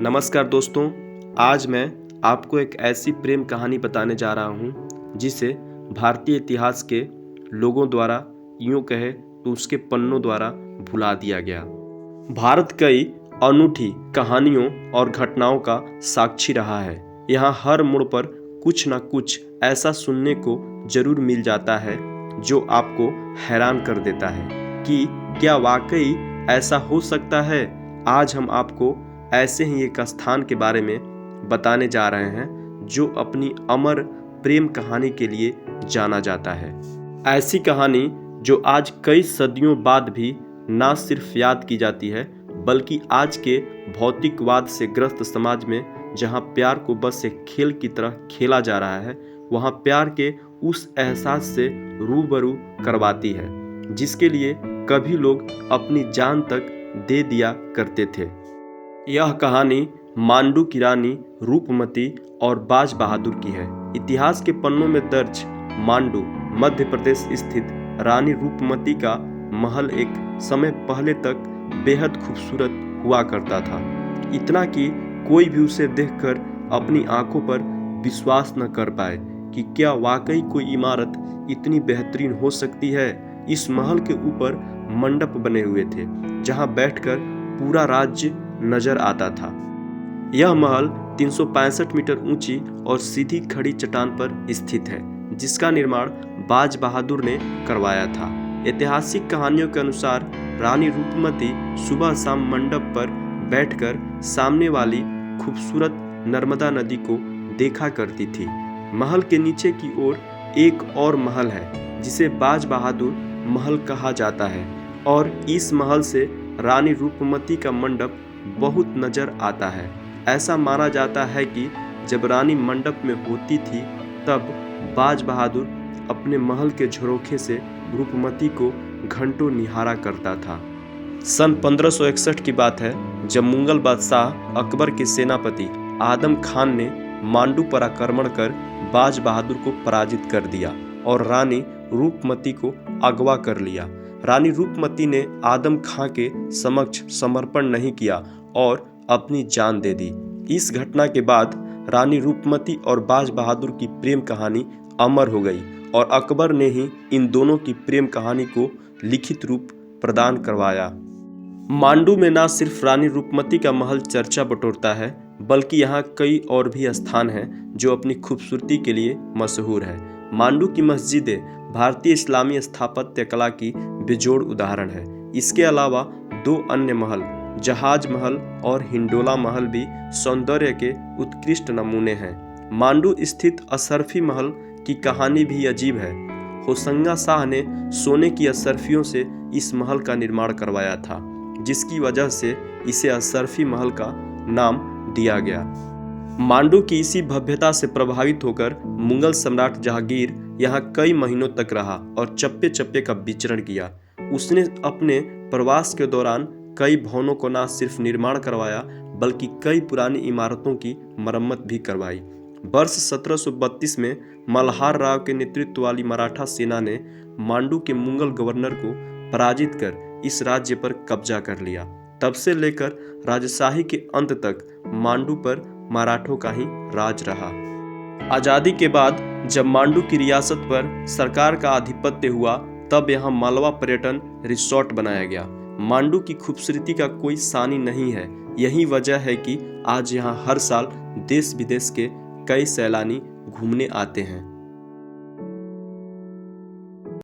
नमस्कार दोस्तों, आज मैं आपको एक ऐसी प्रेम कहानी बताने जा रहा हूँ जिसे भारतीय इतिहास के लोगों द्वारा यूँ कहे तो उसके पन्नों द्वारा भुला दिया गया। भारत कई अनूठी कहानियों और घटनाओं का साक्षी रहा है। यहाँ हर मोड़ पर कुछ न कुछ ऐसा सुनने को जरूर मिल जाता है जो आपको हैरान कर देता है कि क्या वाकई ऐसा हो सकता है। आज हम आपको ऐसे ही एक स्थान के बारे में बताने जा रहे हैं जो अपनी अमर प्रेम कहानी के लिए जाना जाता है। ऐसी कहानी जो आज कई सदियों बाद भी ना सिर्फ याद की जाती है बल्कि आज के भौतिकवाद से ग्रस्त समाज में जहां प्यार को बस एक खेल की तरह खेला जा रहा है, वहां प्यार के उस एहसास से रूबरू करवाती है जिसके लिए कभी लोग अपनी जान तक दे दिया करते थे। यह कहानी मांडू की रानी रूपमती और बाज बहादुर की है। इतिहास के पन्नों में दर्ज मांडू मध्य प्रदेश स्थित रानी रूपमती का महल एक समय पहले तक बेहद खूबसूरत हुआ करता था। इतना कि कोई भी उसे देखकर अपनी आंखों पर विश्वास न कर पाए कि क्या वाकई कोई इमारत इतनी बेहतरीन हो सकती है। इस महल के ऊपर मंडप बने हुए थे जहां बैठकर पूरा राज्य नजर आता था। यह महल 365 मीटर ऊंची और सीधी खड़ी चट्टान पर स्थित है जिसका निर्माण बाज बहादुर ने करवाया था। ऐतिहासिक कहानियों के अनुसार रानी रूपमती सुबह शाम मंडप पर बैठकर सामने वाली खूबसूरत नर्मदा नदी को देखा करती थी। महल के नीचे की ओर एक और महल है जिसे बाज बहादुर महल कहा जाता है और इस महल से रानी रूपमती का मंडप बहुत नजर आता है। ऐसा माना जाता है कि जब रानी मंडप में होती थी तब बाज बहादुर अपने महल के झरोखे से रूपमती को घंटों निहारा करता था। सन 1561 की बात है जब मुगल बादशाह अकबर के सेनापति आदम खान ने मांडू पर आक्रमण कर बाज बहादुर को पराजित कर दिया और रानी रूपमती को अगवा कर लिया। रानी रूपमती ने आदम खां के समक्ष समर्पण नहीं किया और अपनी जान दे दी। इस घटना के बाद रानी रूपमती और बाज बहादुर की प्रेम कहानी अमर हो गई और अकबर ने ही इन दोनों की प्रेम कहानी को लिखित रूप प्रदान करवाया। मांडू में न सिर्फ रानी रूपमती का महल चर्चा बटोरता है बल्कि यहाँ कई और भी स्थान हैं जो अपनी खूबसूरती के लिए मशहूर है। मांडू की मस्जिदें भारतीय इस्लामी स्थापत्य कला की बेजोड़ उदाहरण है। इसके अलावा दो अन्य महल जहाज महल और हिंडोला महल भी सौंदर्य के उत्कृष्ट नमूने हैं। मांडू स्थित अशरफी महल की कहानी भी अजीब है। होशंगा शाह ने सोने की अशरफियों से इस महल का निर्माण करवाया था जिसकी वजह से इसे अशरफी महल का नाम दिया गया। मांडू की इसी भव्यता से प्रभावित होकर मुगल सम्राट जहांगीर यहाँ कई महीनों तक रहा और चप्पे चप्पे का विचरण किया। उसने अपने प्रवास के दौरान कई भवनों को न सिर्फ निर्माण करवाया बल्कि कई पुरानी इमारतों की मरम्मत भी करवाई। वर्ष 1732 में मल्हार राव के नेतृत्व वाली मराठा सेना ने मांडू के मुगल गवर्नर को पराजित कर इस राज्य पर कब्जा कर लिया। तब से लेकर राजशाही के अंत तक मांडू पर मराठों का ही राज रहा। आजादी के बाद जब मांडू की रियासत पर सरकार का आधिपत्य हुआ तब यहाँ मालवा पर्यटन रिसोर्ट बनाया गया। मांडू की खूबसूरती का कोई सानी नहीं है। यही वजह है कि आज यहाँ हर साल देश विदेश के कई सैलानी घूमने आते हैं।